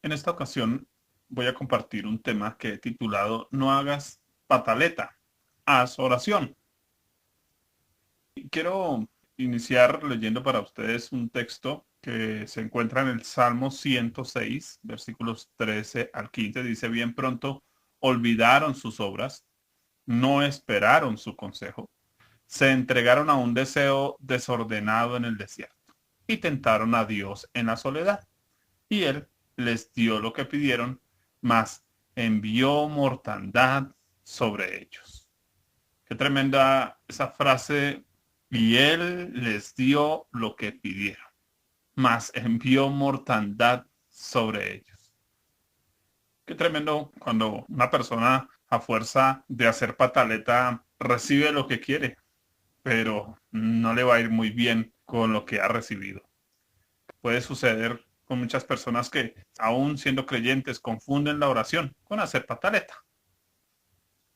En esta ocasión voy a compartir un tema que he titulado No hagas pataleta, haz oración. Quiero iniciar leyendo para ustedes un texto que se encuentra en el Salmo 106, versículos 13 al 15. Dice, bien pronto olvidaron sus obras, no esperaron su consejo, se entregaron a un deseo desordenado en el desierto y tentaron a Dios en la soledad. Y él les dio lo que pidieron, mas envió mortandad sobre ellos. Qué tremenda esa frase. Y él les dio lo que pidieron, mas envió mortandad sobre ellos. Qué tremendo cuando una persona a fuerza de hacer pataleta recibe lo que quiere, pero no le va a ir muy bien con lo que ha recibido. Puede suceder con muchas personas que, aún siendo creyentes, confunden la oración con hacer pataleta.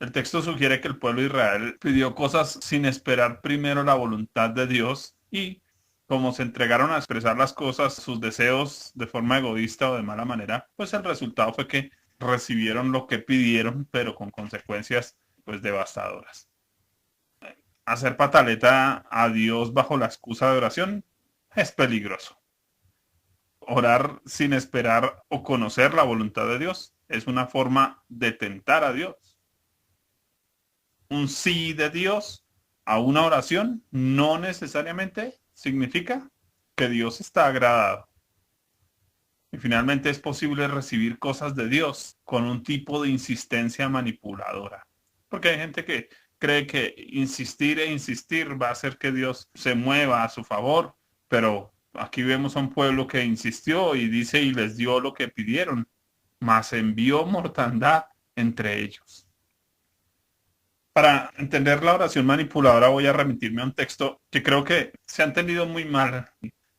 El texto sugiere que el pueblo de Israel pidió cosas sin esperar primero la voluntad de Dios y como se entregaron a expresar las cosas, sus deseos de forma egoísta o de mala manera, pues el resultado fue que recibieron lo que pidieron, pero con consecuencias pues devastadoras. Hacer pataleta a Dios bajo la excusa de oración es peligroso. Orar sin esperar o conocer la voluntad de Dios es una forma de tentar a Dios. Un sí de Dios a una oración no necesariamente significa que Dios está agradado. Y finalmente es posible recibir cosas de Dios con un tipo de insistencia manipuladora. Porque hay gente que cree que insistir e insistir va a hacer que Dios se mueva a su favor, pero aquí vemos a un pueblo que insistió y dice y les dio lo que pidieron, mas envió mortandad entre ellos. Para entender la oración manipuladora voy a remitirme a un texto que creo que se ha entendido muy mal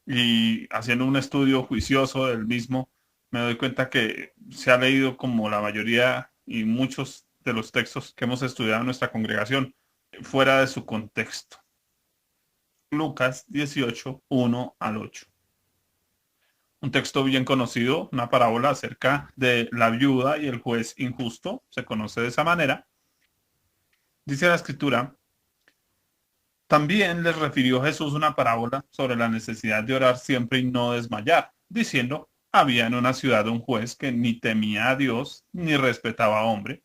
y haciendo un estudio juicioso del mismo me doy cuenta que se ha leído como la mayoría y muchos de los textos que hemos estudiado en nuestra congregación fuera de su contexto. Lucas 18, 1 al 8. Un texto bien conocido, una parábola acerca de la viuda y el juez injusto, se conoce de esa manera. Dice la escritura, también les refirió Jesús una parábola sobre la necesidad de orar siempre y no desmayar, diciendo, había en una ciudad un juez que ni temía a Dios ni respetaba a hombre.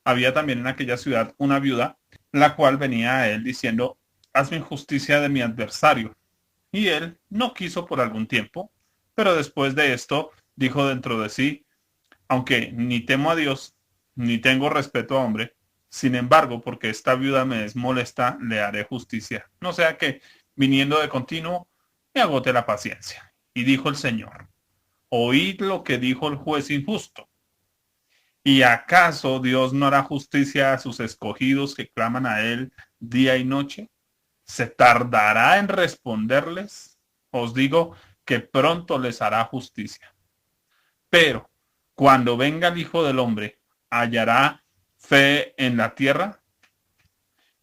Había también en aquella ciudad una viuda, la cual venía a él diciendo, hazme justicia de mi adversario. Y él no quiso por algún tiempo, pero después de esto dijo dentro de sí, aunque ni temo a Dios, ni tengo respeto a hombre, sin embargo, porque esta viuda me es molesta, le haré justicia. No sea que, viniendo de continuo, me agote la paciencia. Y dijo el Señor, oíd lo que dijo el juez injusto. ¿Y acaso Dios no hará justicia a sus escogidos que claman a Él día y noche? ¿Se tardará en responderles? Os digo que pronto les hará justicia. Pero cuando venga el Hijo del Hombre, ¿hallará fe en la tierra?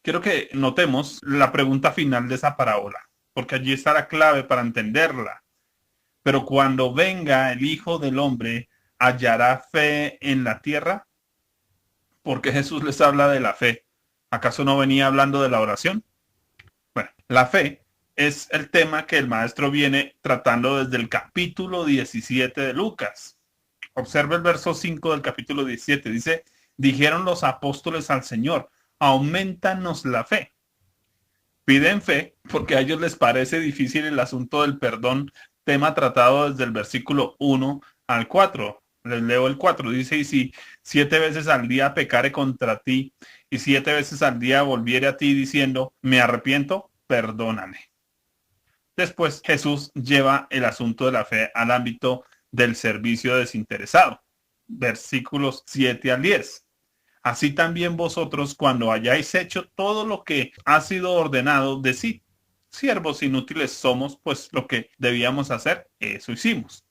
Quiero que notemos la pregunta final de esa parábola, porque allí está la clave para entenderla. Pero cuando venga el Hijo del Hombre, ¿hallará fe en la tierra? Porque Jesús les habla de la fe. ¿Acaso no venía hablando de la oración? Bueno, la fe es el tema que el maestro viene tratando desde el capítulo 17 de Lucas. Observe el verso 5 del capítulo 17. Dice, dijeron los apóstoles al Señor, aumentanos la fe. Piden fe porque a ellos les parece difícil el asunto del perdón, tema tratado desde el versículo 1 al 4. Les leo el 4. Dice, y si 7 veces al día pecare contra ti y 7 veces al día volviere a ti diciendo, me arrepiento, perdóname. Después Jesús lleva el asunto de la fe al ámbito del servicio desinteresado. Versículos 7 al 10. Así también vosotros, cuando hayáis hecho todo lo que ha sido ordenado, decid, siervos inútiles somos, pues lo que debíamos hacer, eso hicimos.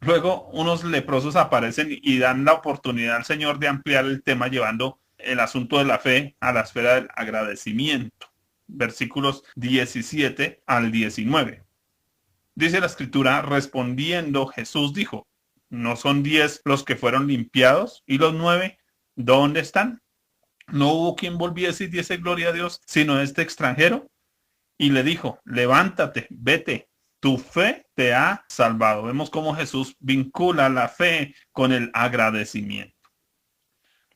Luego unos leprosos aparecen y dan la oportunidad al Señor de ampliar el tema llevando el asunto de la fe a la esfera del agradecimiento. Versículos 17 al 19. Dice la escritura, respondiendo Jesús dijo, ¿No son 10 los que fueron limpiados? ¿Y los 9 dónde están? No hubo quien volviese y diese gloria a Dios, sino este extranjero. Y le dijo, levántate, vete, tu fe te ha salvado. Vemos cómo Jesús vincula la fe con el agradecimiento.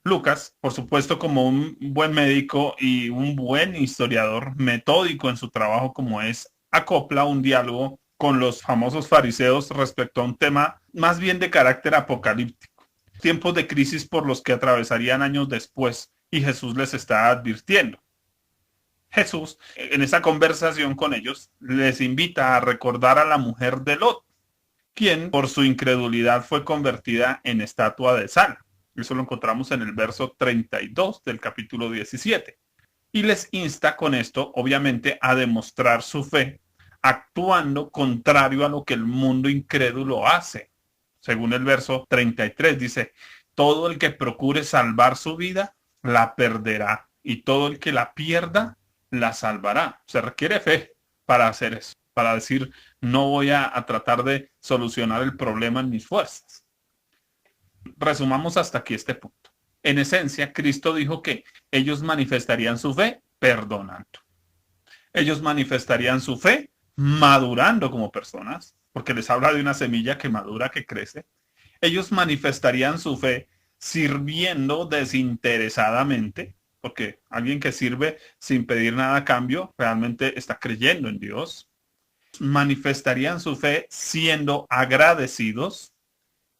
Lucas, por supuesto, como un buen médico y un buen historiador metódico en su trabajo como es, acopla un diálogo con los famosos fariseos respecto a un tema más bien de carácter apocalíptico, tiempos de crisis por los que atravesarían años después, y Jesús les está advirtiendo. Jesús, en esa conversación con ellos, les invita a recordar a la mujer de Lot, quien por su incredulidad fue convertida en estatua de sal. Eso lo encontramos en el verso 32 del capítulo 17. Y les insta con esto, obviamente, a demostrar su fe, actuando contrario a lo que el mundo incrédulo hace. Según el verso 33 dice, todo el que procure salvar su vida, la perderá. Y todo el que la pierda, la salvará. Se requiere fe para hacer eso, para decir, no voy a tratar de solucionar el problema en mis fuerzas. Resumamos hasta aquí este punto. En esencia, Cristo dijo que ellos manifestarían su fe perdonando. Ellos manifestarían su fe madurando como personas, porque les habla de una semilla que madura, que crece. Ellos manifestarían su fe sirviendo desinteresadamente, porque alguien que sirve sin pedir nada a cambio realmente está creyendo en Dios. Manifestarían su fe siendo agradecidos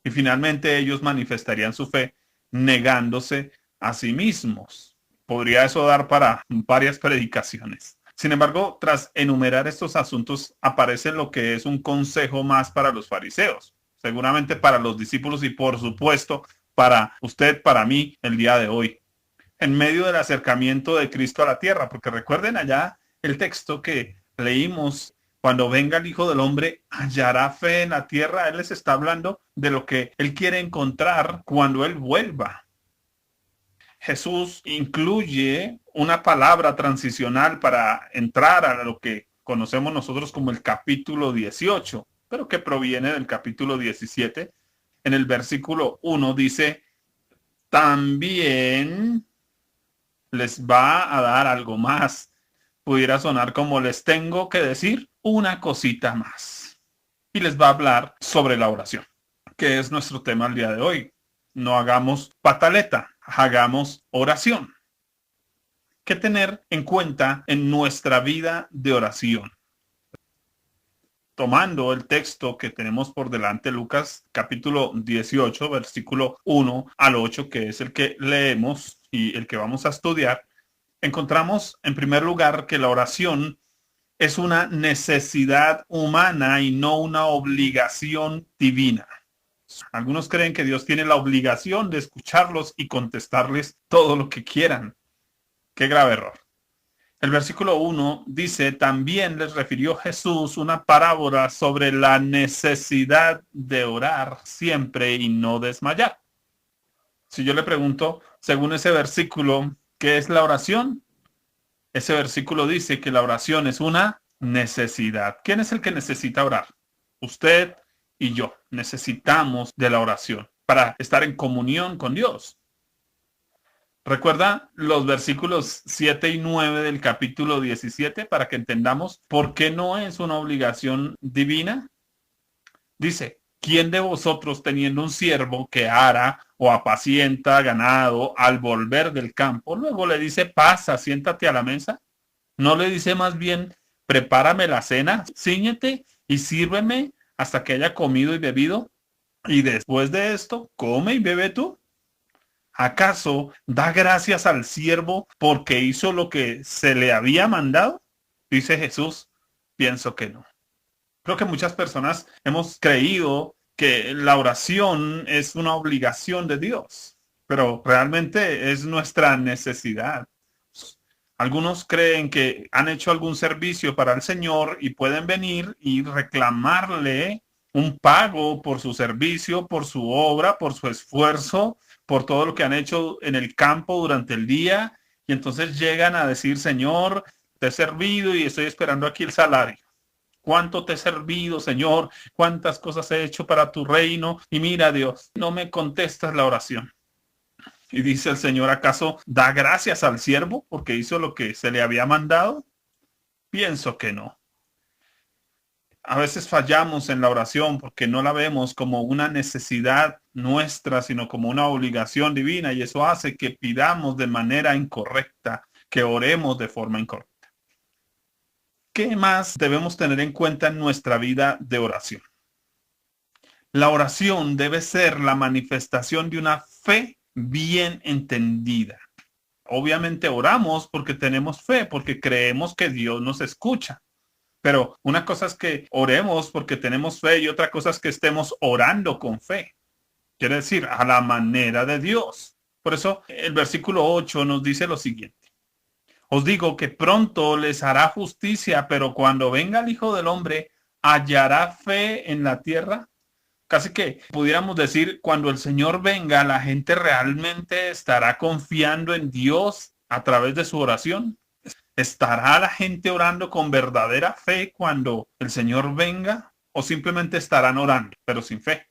y finalmente ellos manifestarían su fe negándose a sí mismos. Podría eso dar para varias predicaciones. Sin embargo, tras enumerar estos asuntos, aparece lo que es un consejo más para los fariseos, seguramente para los discípulos y por supuesto para usted, para mí, el día de hoy, en medio del acercamiento de Cristo a la tierra, porque recuerden allá el texto que leímos, cuando venga el Hijo del Hombre, hallará fe en la tierra. Él les está hablando de lo que Él quiere encontrar cuando Él vuelva. Jesús incluye una palabra transicional para entrar a lo que conocemos nosotros como el capítulo 18, pero que proviene del capítulo 17. En el versículo 1 dice, también les va a dar algo más. Pudiera sonar como les tengo que decir una cosita más. Y les va a hablar sobre la oración, que es nuestro tema el día de hoy. No hagamos pataleta, hagamos oración. ¿Qué tener en cuenta en nuestra vida de oración? Tomando el texto que tenemos por delante, Lucas capítulo 18, versículo 1 al 8, que es el que leemos y el que vamos a estudiar, encontramos en primer lugar que la oración es una necesidad humana y no una obligación divina. Algunos creen que Dios tiene la obligación de escucharlos y contestarles todo lo que quieran. Qué grave error. El versículo 1 dice, también les refirió Jesús una parábola sobre la necesidad de orar siempre y no desmayar. Si yo le pregunto, según ese versículo, ¿qué es la oración? Ese versículo dice que la oración es una necesidad. ¿Quién es el que necesita orar? Usted y yo necesitamos de la oración para estar en comunión con Dios. Recuerda los versículos 7 y 9 del capítulo 17 para que entendamos por qué no es una obligación divina. Dice, ¿quién de vosotros teniendo un siervo que ara o apacienta ganado al volver del campo, luego le dice, pasa, siéntate a la mesa? ¿No le dice más bien, prepárame la cena, cíñete y sírveme hasta que haya comido y bebido? Y después de esto, come y bebe tú. ¿Acaso da gracias al siervo porque hizo lo que se le había mandado? Dice Jesús, pienso que no. Creo que muchas personas hemos creído que la oración es una obligación de Dios, pero realmente es nuestra necesidad. Algunos creen que han hecho algún servicio para el Señor y pueden venir y reclamarle un pago por su servicio, por su obra, por su esfuerzo, por todo lo que han hecho en el campo durante el día. Y entonces llegan a decir, Señor, te he servido y estoy esperando aquí el salario. cuánto te he servido, Señor, cuántas cosas he hecho para tu reino. Y mira, Dios, no me contestas la oración. Y dice el Señor, ¿acaso da gracias al siervo porque hizo lo que se le había mandado? Pienso que no. A veces fallamos en la oración porque no la vemos como una necesidad nuestra, sino como una obligación divina, y eso hace que pidamos de manera incorrecta, que oremos de forma incorrecta. ¿Qué más debemos tener en cuenta en nuestra vida de oración? La oración debe ser la manifestación de una fe bien entendida. Obviamente oramos porque tenemos fe, porque creemos que Dios nos escucha. Pero una cosa es que oremos porque tenemos fe y otra cosa es que estemos orando con fe. Quiere decir, a la manera de Dios. Por eso el versículo 8 nos dice lo siguiente. Os digo que pronto les hará justicia, pero cuando venga el Hijo del Hombre, ¿hallará fe en la tierra? Casi que pudiéramos decir, cuando el Señor venga, la gente realmente estará confiando en Dios a través de su oración. ¿Estará la gente orando con verdadera fe cuando el Señor venga? ¿O simplemente estarán orando, pero sin fe?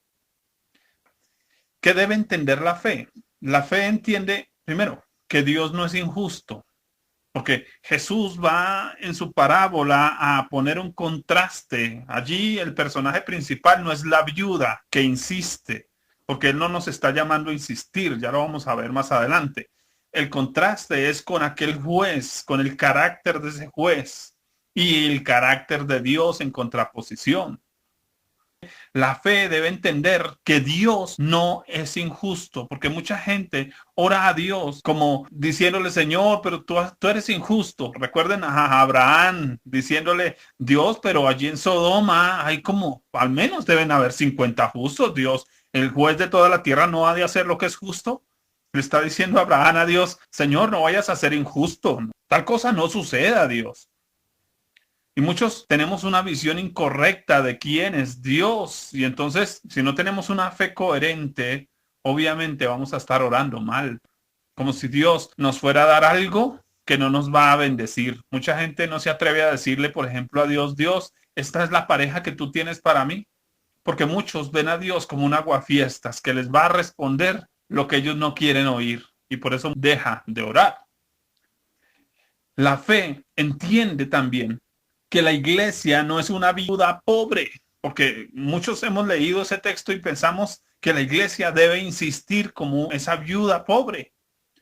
¿Qué debe entender la fe? La fe entiende, primero, que Dios no es injusto. Porque Jesús va en su parábola a poner un contraste. Allí el personaje principal no es la viuda que insiste, porque él no nos está llamando a insistir, ya lo vamos a ver más adelante. El contraste es con aquel juez, con el carácter de ese juez y el carácter de Dios en contraposición. La fe debe entender que Dios no es injusto, porque mucha gente ora a Dios como diciéndole, Señor, pero tú eres injusto. Recuerden a Abraham diciéndole, Dios, pero allí en Sodoma hay como, al menos deben haber 50 justos. Dios, el juez de toda la tierra no ha de hacer lo que es justo. Le está diciendo a Abraham a Dios, Señor, no vayas a ser injusto. Tal cosa no suceda, Dios. Y muchos tenemos una visión incorrecta de quién es Dios. Y entonces, si no tenemos una fe coherente, obviamente vamos a estar orando mal. Como si Dios nos fuera a dar algo que no nos va a bendecir. Mucha gente no se atreve a decirle, por ejemplo, a Dios, Dios, esta es la pareja que tú tienes para mí. Porque muchos ven a Dios como un aguafiestas que les va a responder lo que ellos no quieren oír. Y por eso deja de orar. La fe entiende también que la iglesia no es una viuda pobre, porque muchos hemos leído ese texto y pensamos que la iglesia debe insistir como esa viuda pobre.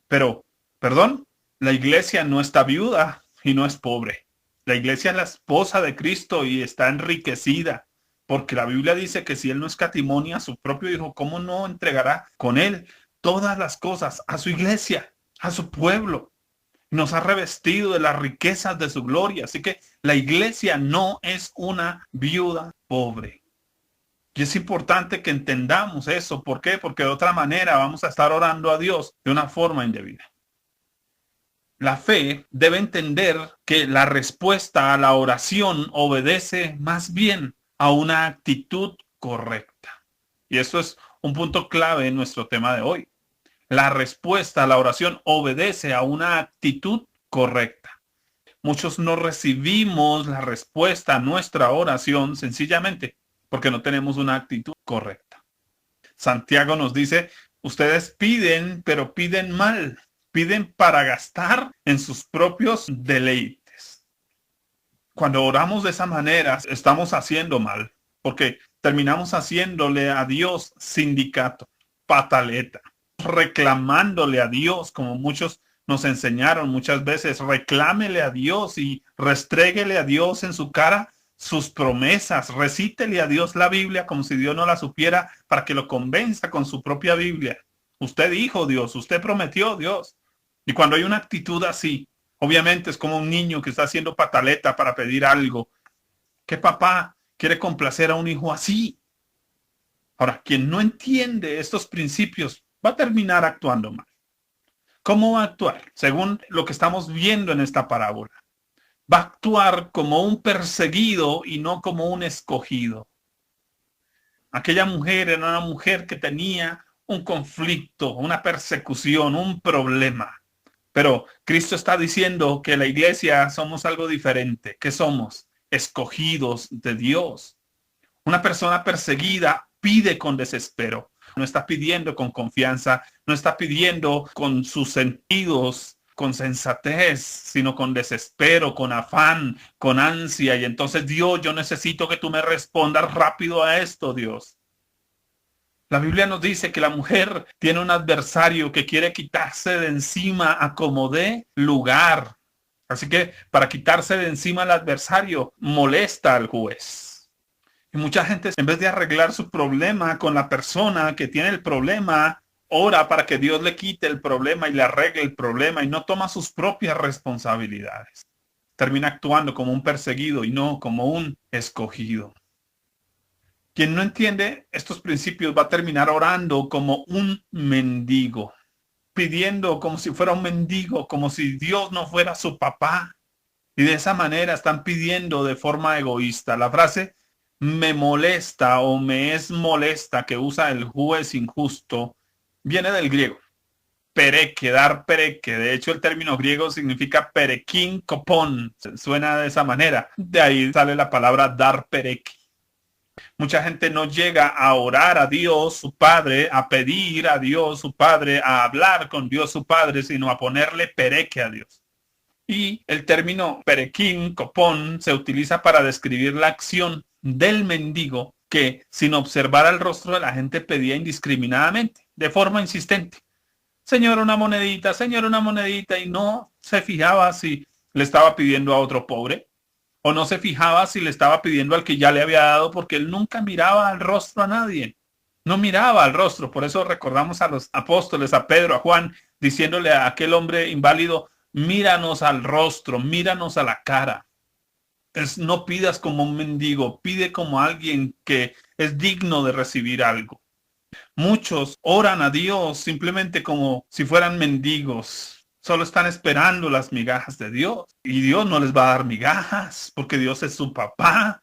Pero, perdón, la iglesia no está viuda y no es pobre. La iglesia es la esposa de Cristo y está enriquecida, porque la Biblia dice que si él no escatimonia a su propio hijo, ¿cómo no entregará con él todas las cosas a su iglesia, a su pueblo? Nos ha revestido de las riquezas de su gloria. Así que la iglesia no es una viuda pobre. Y es importante que entendamos eso. ¿Por qué? Porque de otra manera vamos a estar orando a Dios de una forma indebida. La fe debe entender que la respuesta a la oración obedece más bien a una actitud correcta. Y eso es un punto clave en nuestro tema de hoy. La respuesta a la oración obedece a una actitud correcta. Muchos no recibimos la respuesta a nuestra oración sencillamente porque no tenemos una actitud correcta. Santiago nos dice, ustedes piden, pero piden mal. Piden para gastar en sus propios deleites. Cuando oramos de esa manera, estamos haciendo mal, porque terminamos haciéndole a Dios sindicato, pataleta, reclamándole a Dios, como muchos nos enseñaron muchas veces, reclámele a Dios y restréguele a Dios en su cara sus promesas, recítele a Dios la Biblia como si Dios no la supiera para que lo convenza con su propia Biblia. Usted dijo Dios, usted prometió Dios. Y cuando hay una actitud así, obviamente es como un niño que está haciendo pataleta para pedir algo. ¿Qué papá quiere complacer a un hijo así? Ahora, quien no entiende estos principios va a terminar actuando mal. ¿Cómo va a actuar? Según lo que estamos viendo en esta parábola. Va a actuar como un perseguido y no como un escogido. Aquella mujer era una mujer que tenía un conflicto, una persecución, un problema. Pero Cristo está diciendo que la iglesia somos algo diferente. ¿Qué somos? escogidos de Dios. Una persona perseguida pide con desespero. No está pidiendo con confianza, no está pidiendo con sus sentidos, con sensatez, sino con desespero, con afán, con ansia. Y entonces, Dios, yo necesito que tú me respondas rápido a esto, Dios. La Biblia nos dice que la mujer tiene un adversario que quiere quitarse de encima a como dé lugar. Así que para quitarse de encima al adversario, molesta al juez. Y mucha gente, en vez de arreglar su problema con la persona que tiene el problema, ora para que Dios le quite el problema y le arregle el problema y no toma sus propias responsabilidades. Termina actuando como un perseguido y no como un escogido. Quien no entiende estos principios va a terminar orando como un mendigo, pidiendo como si fuera un mendigo, como si Dios no fuera su papá. Y de esa manera están pidiendo de forma egoísta. La frase me molesta o me es molesta que usa el juez injusto viene del griego. Pereque, dar pereque. De hecho, el término griego significa perequín copón. Suena de esa manera. De ahí sale la palabra dar pereque. Mucha gente no llega a orar a Dios, su Padre, a pedir a Dios, su Padre, a hablar con Dios, su Padre, sino a ponerle pereque a Dios. Y el término perequín, copón, se utiliza para describir la acción del mendigo que, sin observar el rostro de la gente, pedía indiscriminadamente, de forma insistente. Señor, una monedita, y no se fijaba si le estaba pidiendo a otro pobre, o no se fijaba si le estaba pidiendo al que ya le había dado, porque él nunca miraba al rostro a nadie. No miraba al rostro. Por eso recordamos a los apóstoles, a Pedro, a Juan, diciéndole a aquel hombre inválido, míranos al rostro, míranos a la cara. No pidas como un mendigo, pide como alguien que es digno de recibir algo. Muchos oran a Dios simplemente como si fueran mendigos. Solo están esperando las migajas de Dios. Y Dios no les va a dar migajas porque Dios es su papá.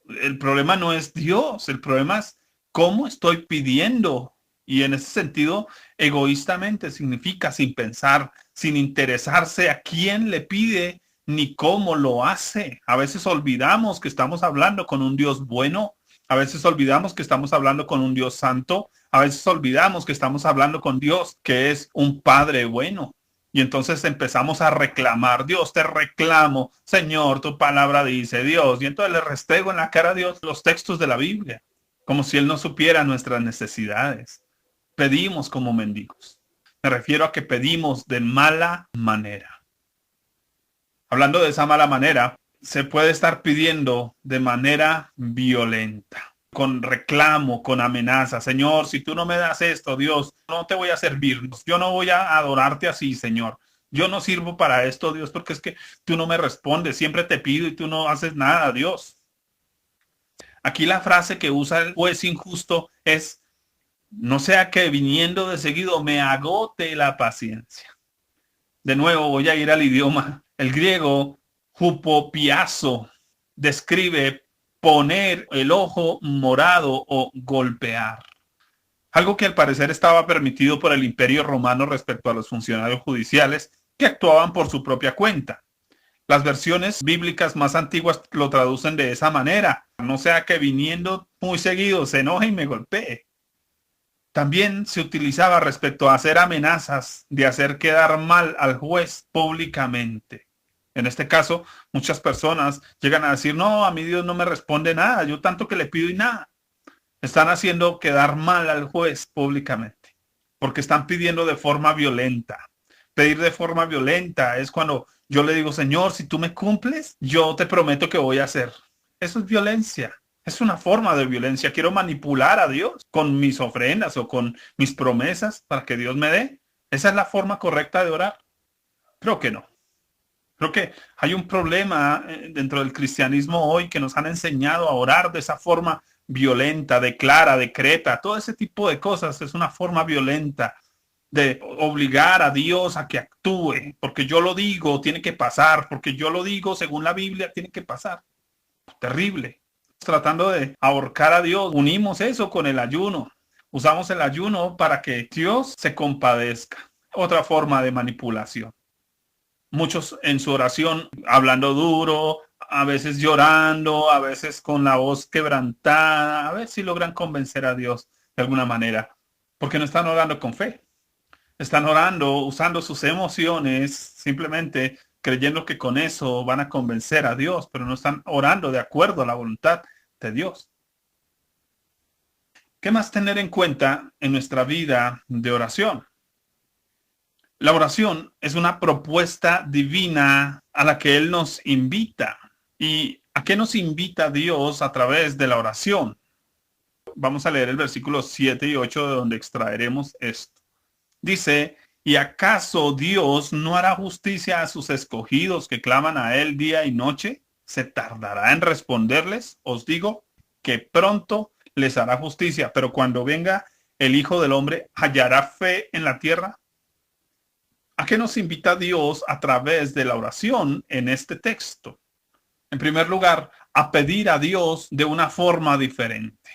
El problema no es Dios, el problema es cómo estoy pidiendo. Y en ese sentido, egoístamente significa sin pensar, sin interesarse a quién le pide ni cómo lo hace. A veces olvidamos que estamos hablando con un Dios bueno. A veces olvidamos que estamos hablando con un Dios santo. A veces olvidamos que estamos hablando con Dios que es un Padre bueno. Y entonces empezamos a reclamar, Dios, te reclamo, Señor, tu palabra dice, Dios. Y entonces le restego en la cara a Dios los textos de la Biblia, como si Él no supiera nuestras necesidades. Pedimos como mendigos. Me refiero a que pedimos de mala manera. Hablando de esa mala manera, se puede estar pidiendo de manera violenta, con reclamo, con amenaza. Señor, si tú no me das esto, Dios, no te voy a servir. Yo no voy a adorarte así, Señor. Yo no sirvo para esto, Dios, porque es que tú no me respondes. Siempre te pido y tú no haces nada, Dios. Aquí la frase que usa el juez injusto es, no sea que viniendo de seguido me agote la paciencia. De nuevo voy a ir al idioma. El griego, hupopiazo, describe poner el ojo morado o golpear. Algo que al parecer estaba permitido por el Imperio Romano respecto a los funcionarios judiciales que actuaban por su propia cuenta. Las versiones bíblicas más antiguas lo traducen de esa manera. No sea que viniendo muy seguido se enoje y me golpee. También se utilizaba respecto a hacer amenazas de hacer quedar mal al juez públicamente. En este caso, muchas personas llegan a decir, no, a mí Dios no me responde nada, yo tanto que le pido y nada. Están haciendo quedar mal al juez públicamente, porque están pidiendo de forma violenta. Pedir de forma violenta es cuando yo le digo, Señor, si tú me cumples, yo te prometo que voy a hacer. Eso es violencia. Es una forma de violencia. Quiero manipular a Dios con mis ofrendas o con mis promesas para que Dios me dé. ¿Esa es la forma correcta de orar? Creo que no. Creo que hay un problema dentro del cristianismo hoy que nos han enseñado a orar de esa forma violenta, declara, decreta, todo ese tipo de cosas. Es una forma violenta de obligar a Dios a que actúe. Porque yo lo digo, tiene que pasar. Porque yo lo digo, según la Biblia, tiene que pasar. Terrible. Tratando de ahorcar a Dios, unimos eso con el ayuno. Usamos el ayuno para que Dios se compadezca. Otra forma de manipulación. Muchos en su oración hablando duro, a veces llorando, a veces con la voz quebrantada, a ver si logran convencer a Dios de alguna manera, porque no están orando con fe. Están orando usando sus emociones, simplemente creyendo que con eso van a convencer a Dios, pero no están orando de acuerdo a la voluntad de Dios. ¿Qué más tener en cuenta en nuestra vida de oración? La oración es una propuesta divina a la que Él nos invita. ¿Y a qué nos invita Dios a través de la oración? Vamos a leer el versículo 7 y 8 de donde extraeremos esto. Dice, ¿y acaso Dios no hará justicia a sus escogidos que claman a Él día y noche? ¿Se tardará en responderles? Os digo que pronto les hará justicia, pero cuando venga el Hijo del Hombre, ¿hallará fe en la tierra? ¿A qué nos invita Dios a través de la oración en este texto? En primer lugar, a pedir a Dios de una forma diferente.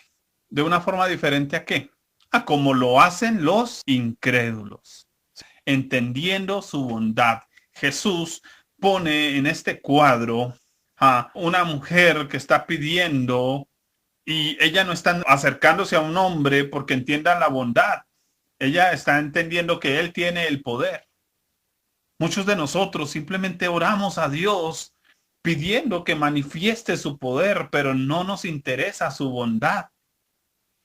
¿De una forma diferente a qué? A como lo hacen los incrédulos, entendiendo su bondad. Jesús pone en este cuadro a una mujer que está pidiendo y ella no está acercándose a un hombre porque entienda la bondad. Ella está entendiendo que él tiene el poder. Muchos de nosotros simplemente oramos a Dios pidiendo que manifieste su poder, pero no nos interesa su bondad.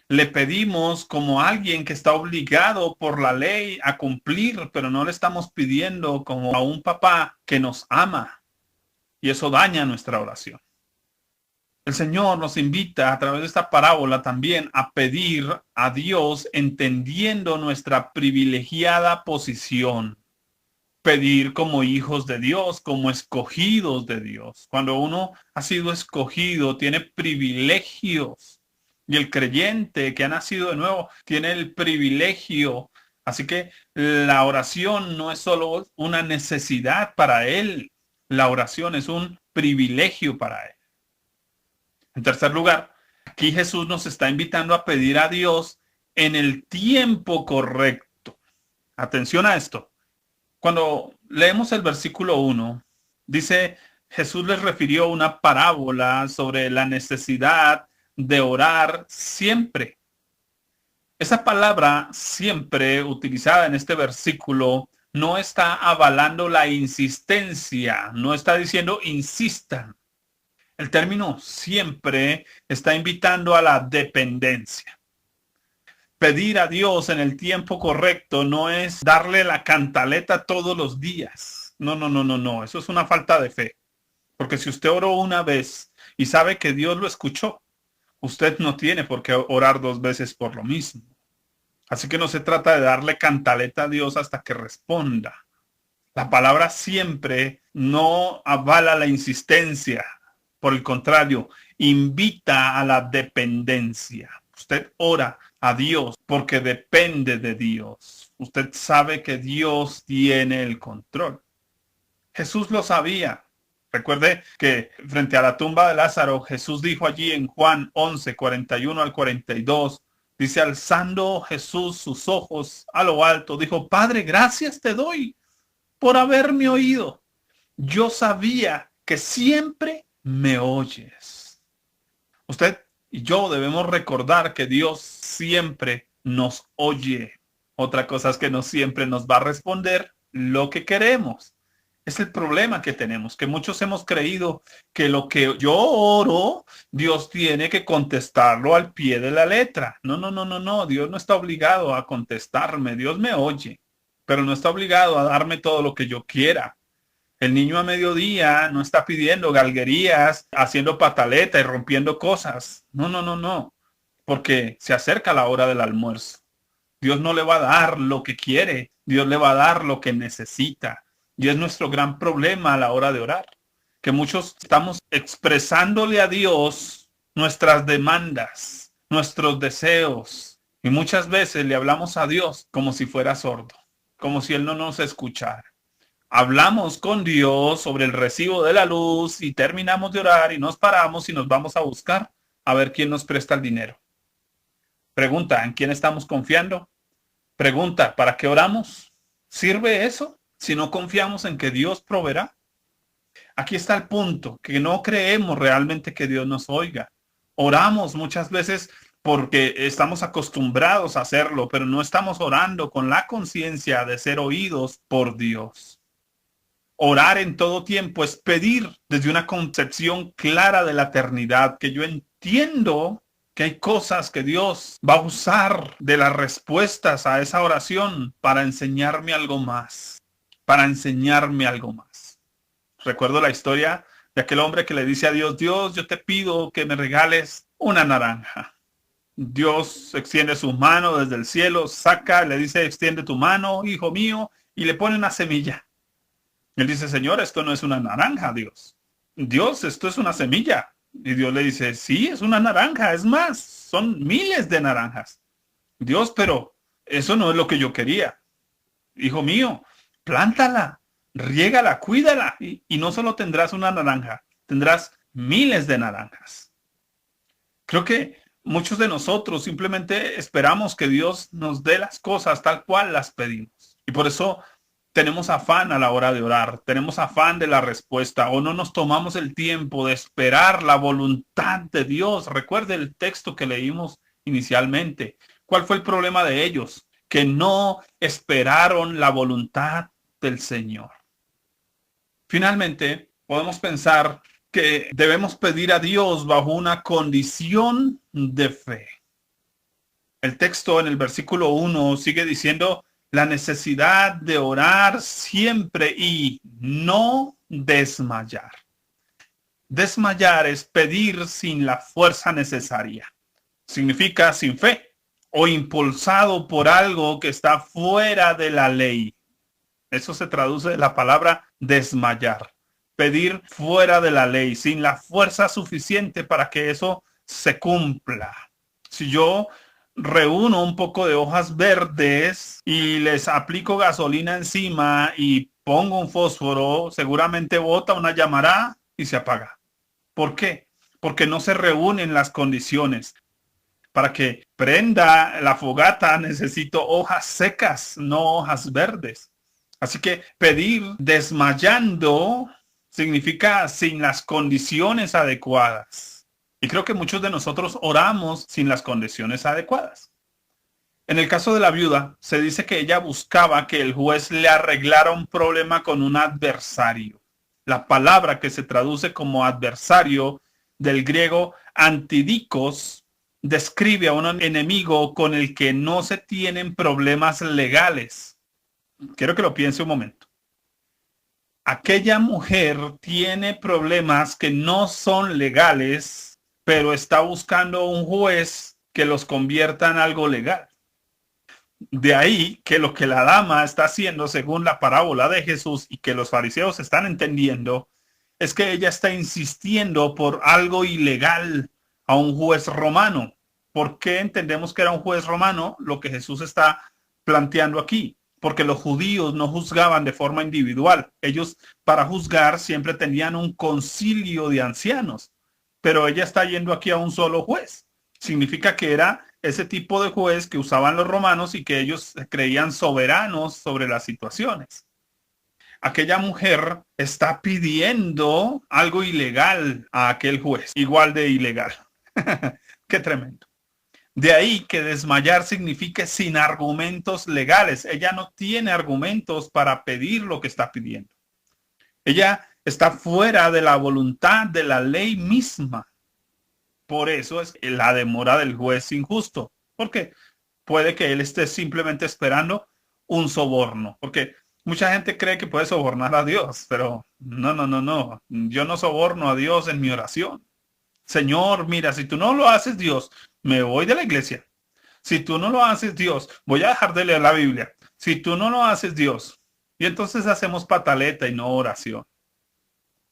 Le pedimos como alguien que está obligado por la ley a cumplir, pero no le estamos pidiendo como a un papá que nos ama. Y eso daña nuestra oración. El Señor nos invita a través de esta parábola también a pedir a Dios entendiendo nuestra privilegiada posición. Pedir como hijos de Dios, como escogidos de Dios. Cuando uno ha sido escogido, tiene privilegios. Y el creyente que ha nacido de nuevo tiene el privilegio. Así que la oración no es solo una necesidad para él. La oración es un privilegio para él. En tercer lugar, aquí Jesús nos está invitando a pedir a Dios en el tiempo correcto. Atención a esto. Cuando leemos el versículo 1, dice, Jesús les refirió una parábola sobre la necesidad de orar siempre. Esa palabra siempre utilizada en este versículo no está avalando la insistencia, no está diciendo insistan. El término siempre está invitando a la dependencia. Pedir a Dios en el tiempo correcto no es darle la cantaleta todos los días. No, no, no, no, no. Eso es una falta de fe. Porque si usted oró una vez y sabe que Dios lo escuchó, usted no tiene por qué orar dos veces por lo mismo. Así que no se trata de darle cantaleta a Dios hasta que responda. La palabra siempre no avala la insistencia. Por el contrario, invita a la dependencia. Usted ora a Dios porque depende de Dios. Usted sabe que Dios tiene el control. Jesús lo sabía. Recuerde que frente a la tumba de Lázaro, Jesús dijo allí en Juan 11, 41 al 42, dice, alzando Jesús sus ojos a lo alto, dijo, Padre, gracias te doy por haberme oído. Yo sabía que siempre me oyes. Usted y yo debemos recordar que Dios siempre nos oye. Otra cosa es que no siempre nos va a responder lo que queremos. Es el problema que tenemos, que muchos hemos creído que lo que yo oro, Dios tiene que contestarlo al pie de la letra. No, no, no, no, no. Dios no está obligado a contestarme. Dios me oye, pero no está obligado a darme todo lo que yo quiera. El niño a mediodía no está pidiendo galguerías, haciendo pataleta y rompiendo cosas. No, no, no, no. Porque se acerca la hora del almuerzo. Dios no le va a dar lo que quiere. Dios le va a dar lo que necesita. Y es nuestro gran problema a la hora de orar. Que muchos estamos expresándole a Dios nuestras demandas, nuestros deseos. Y muchas veces le hablamos a Dios como si fuera sordo, como si Él no nos escuchara. Hablamos con Dios sobre el recibo de la luz y terminamos de orar y nos paramos y nos vamos a buscar a ver quién nos presta el dinero. Pregunta, ¿en quién estamos confiando? Pregunta, ¿para qué oramos? ¿Sirve eso si no confiamos en que Dios proveerá? Aquí está el punto, que no creemos realmente que Dios nos oiga. Oramos muchas veces porque estamos acostumbrados a hacerlo, pero no estamos orando con la conciencia de ser oídos por Dios. Orar en todo tiempo es pedir desde una concepción clara de la eternidad, que yo entiendo que hay cosas que Dios va a usar de las respuestas a esa oración para enseñarme algo más, para enseñarme algo más. Recuerdo la historia de aquel hombre que le dice a Dios, Dios, yo te pido que me regales una naranja. Dios extiende su mano desde el cielo, saca, le dice, extiende tu mano, hijo mío, y le pone una semilla. Él dice, Señor, esto no es una naranja, Dios. Dios, esto es una semilla. Y Dios le dice, sí, es una naranja, es más, son miles de naranjas. Dios, pero eso no es lo que yo quería. Hijo mío, plántala, riégala, cuídala, y no solo tendrás una naranja, tendrás miles de naranjas. Creo que muchos de nosotros simplemente esperamos que Dios nos dé las cosas tal cual las pedimos. Y por eso tenemos afán a la hora de orar, tenemos afán de la respuesta o no nos tomamos el tiempo de esperar la voluntad de Dios. Recuerde el texto que leímos inicialmente. ¿Cuál fue el problema de ellos? Que no esperaron la voluntad del Señor. Finalmente, podemos pensar que debemos pedir a Dios bajo una condición de fe. El texto en el versículo 1 sigue diciendo la necesidad de orar siempre y no desmayar. Desmayar es pedir sin la fuerza necesaria. Significa sin fe o impulsado por algo que está fuera de la ley. Eso se traduce de la palabra desmayar. Pedir fuera de la ley, sin la fuerza suficiente para que eso se cumpla. Si yo reúno un poco de hojas verdes y les aplico gasolina encima y pongo un fósforo, seguramente bota una llamarada y se apaga. ¿Por qué? Porque no se reúnen las condiciones. Para que prenda la fogata necesito hojas secas, no hojas verdes. Así que pedir desmayando significa sin las condiciones adecuadas. Y creo que muchos de nosotros oramos sin las condiciones adecuadas. En el caso de la viuda, se dice que ella buscaba que el juez le arreglara un problema con un adversario. La palabra que se traduce como adversario del griego antidikos describe a un enemigo con el que no se tienen problemas legales. Quiero que lo piense un momento. Aquella mujer tiene problemas que no son legales, pero está buscando un juez que los convierta en algo legal. De ahí que lo que la dama está haciendo según la parábola de Jesús y que los fariseos están entendiendo es que ella está insistiendo por algo ilegal a un juez romano. ¿Por qué entendemos que era un juez romano? Lo que Jesús está planteando aquí. Porque los judíos no juzgaban de forma individual. Ellos para juzgar siempre tenían un concilio de ancianos. Pero ella está yendo aquí a un solo juez. Significa que era ese tipo de juez que usaban los romanos y que ellos creían soberanos sobre las situaciones. Aquella mujer está pidiendo algo ilegal a aquel juez, igual de ilegal. Qué tremendo. De ahí que desmayar signifique sin argumentos legales. Ella no tiene argumentos para pedir lo que está pidiendo. Ella está fuera de la voluntad de la ley misma. Por eso es la demora del juez injusto. Porque puede que él esté simplemente esperando un soborno. Porque mucha gente cree que puede sobornar a Dios, pero no. Yo no soborno a Dios en mi oración. Señor, mira, si tú no lo haces, Dios, me voy de la iglesia. Si tú no lo haces, Dios, voy a dejar de leer la Biblia. Si tú no lo haces, Dios. Y entonces hacemos pataleta y no oración.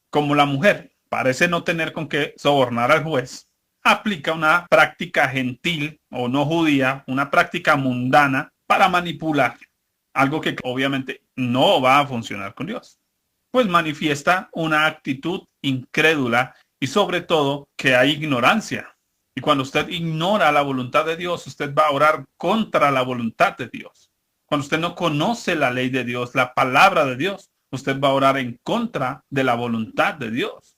Como la mujer parece no tener con qué sobornar al juez, aplica una práctica gentil o no judía, una práctica mundana para manipular. Algo que obviamente no va a funcionar con Dios. Pues manifiesta una actitud incrédula y sobre todo que hay ignorancia. Y cuando usted ignora la voluntad de Dios, usted va a orar contra la voluntad de Dios. Cuando usted no conoce la ley de Dios, la palabra de Dios, Usted va a orar en contra de la voluntad de Dios.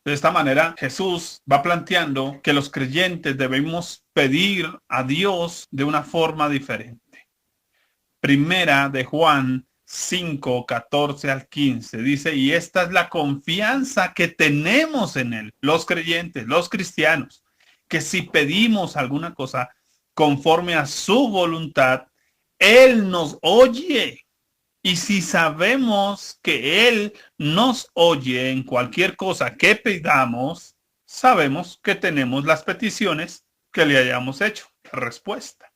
De esta manera, Jesús va planteando que los creyentes debemos pedir a Dios de una forma diferente. Primera de Juan 5, 14 al 15 dice, y esta es la confianza que tenemos en Él, los creyentes, los cristianos, que si pedimos alguna cosa conforme a su voluntad, Él nos oye. Y si sabemos que Él nos oye en cualquier cosa que pidamos, sabemos que tenemos las peticiones que le hayamos hecho. Respuesta.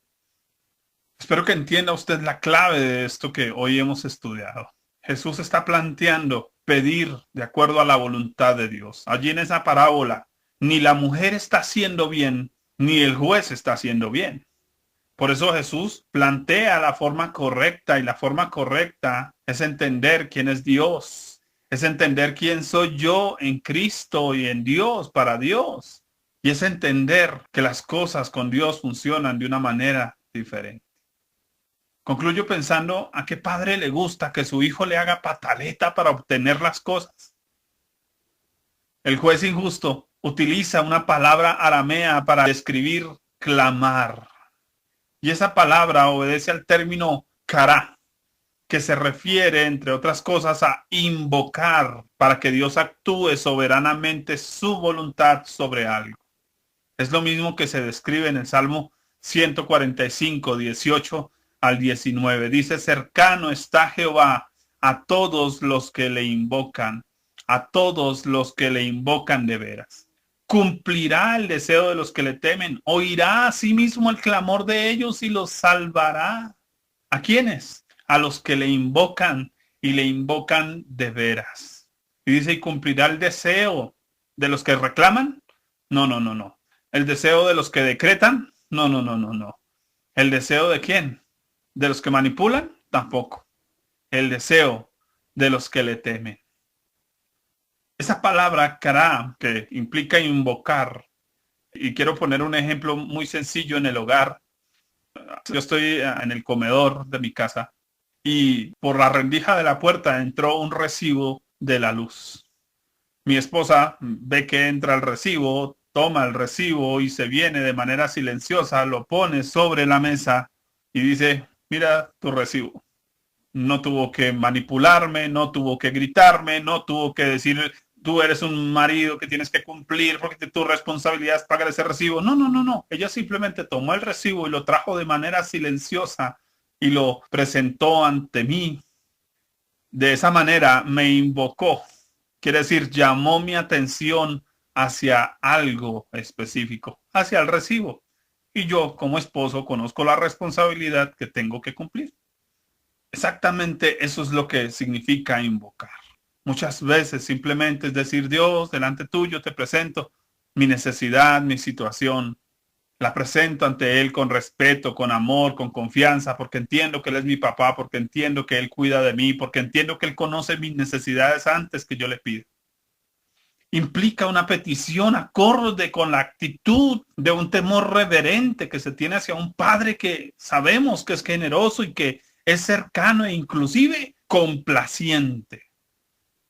Espero que entienda usted la clave de esto que hoy hemos estudiado. Jesús está planteando pedir de acuerdo a la voluntad de Dios. Allí en esa parábola, ni la mujer está haciendo bien, ni el juez está haciendo bien. Por eso Jesús plantea la forma correcta, y la forma correcta es entender quién es Dios, es entender quién soy yo en Cristo y en Dios, para Dios, y es entender que las cosas con Dios funcionan de una manera diferente. Concluyo pensando a qué padre le gusta que su hijo le haga pataleta para obtener las cosas. El juez injusto utiliza una palabra aramea para describir clamar. Y esa palabra obedece al término kará, que se refiere, entre otras cosas, a invocar para que Dios actúe soberanamente su voluntad sobre algo. Es lo mismo que se describe en el Salmo 145, 18 al 19. Dice, cercano está Jehová a todos los que le invocan, a todos los que le invocan de veras. Cumplirá el deseo de los que le temen, oirá a sí mismo el clamor de ellos y los salvará. ¿A quiénes? A los que le invocan y le invocan de veras. Y dice, y cumplirá el deseo de los que reclaman. No, no, no, no. El deseo de los que decretan. No, no, no, no, no. ¿El deseo de quién? ¿De los que manipulan? Tampoco. El deseo de los que le temen. Esa palabra kará, que implica invocar, y quiero poner un ejemplo muy sencillo en el hogar. Yo estoy en el comedor de mi casa y por la rendija de la puerta entró un recibo de la luz. Mi esposa ve que entra el recibo, toma el recibo y se viene de manera silenciosa, lo pone sobre la mesa y dice, mira tu recibo. No tuvo que manipularme, no tuvo que gritarme, no tuvo que decir, tú eres un marido que tienes que cumplir porque tu responsabilidad es pagar ese recibo. No, no, no, no. Ella simplemente tomó el recibo y lo trajo de manera silenciosa y lo presentó ante mí. De esa manera me invocó. Quiere decir, llamó mi atención hacia algo específico, hacia el recibo. Y yo, como esposo, conozco la responsabilidad que tengo que cumplir. Exactamente eso es lo que significa invocar. Muchas veces simplemente es decir, Dios, delante tuyo te presento mi necesidad, mi situación. La presento ante Él con respeto, con amor, con confianza, porque entiendo que Él es mi papá, porque entiendo que Él cuida de mí, porque entiendo que Él conoce mis necesidades antes que yo le pida. Implica una petición acorde con la actitud de un temor reverente que se tiene hacia un padre que sabemos que es generoso y que es cercano e inclusive complaciente.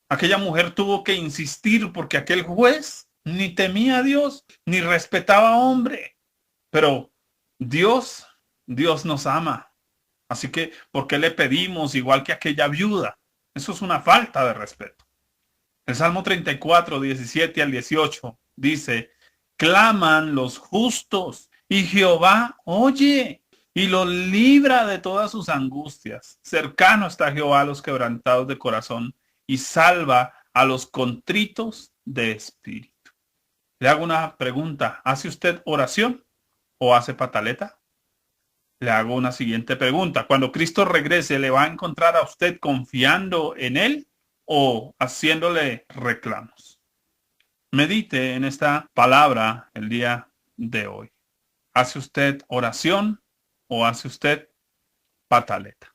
Aquella mujer tuvo que insistir porque aquel juez ni temía a Dios ni respetaba a hombre. Pero Dios, Dios nos ama. Así que, ¿por qué le pedimos igual que aquella viuda? Eso es una falta de respeto. El Salmo 34, 17 al 18 dice, claman los justos y Jehová oye y los libra de todas sus angustias. Cercano está Jehová a los quebrantados de corazón y salva a los contritos de espíritu. Le hago una pregunta. ¿Hace usted oración o hace pataleta? Le hago una siguiente pregunta. Cuando Cristo regrese, ¿le va a encontrar a usted confiando en Él o haciéndole reclamos? Medite en esta palabra el día de hoy. ¿Hace usted oración o hace usted pataleta?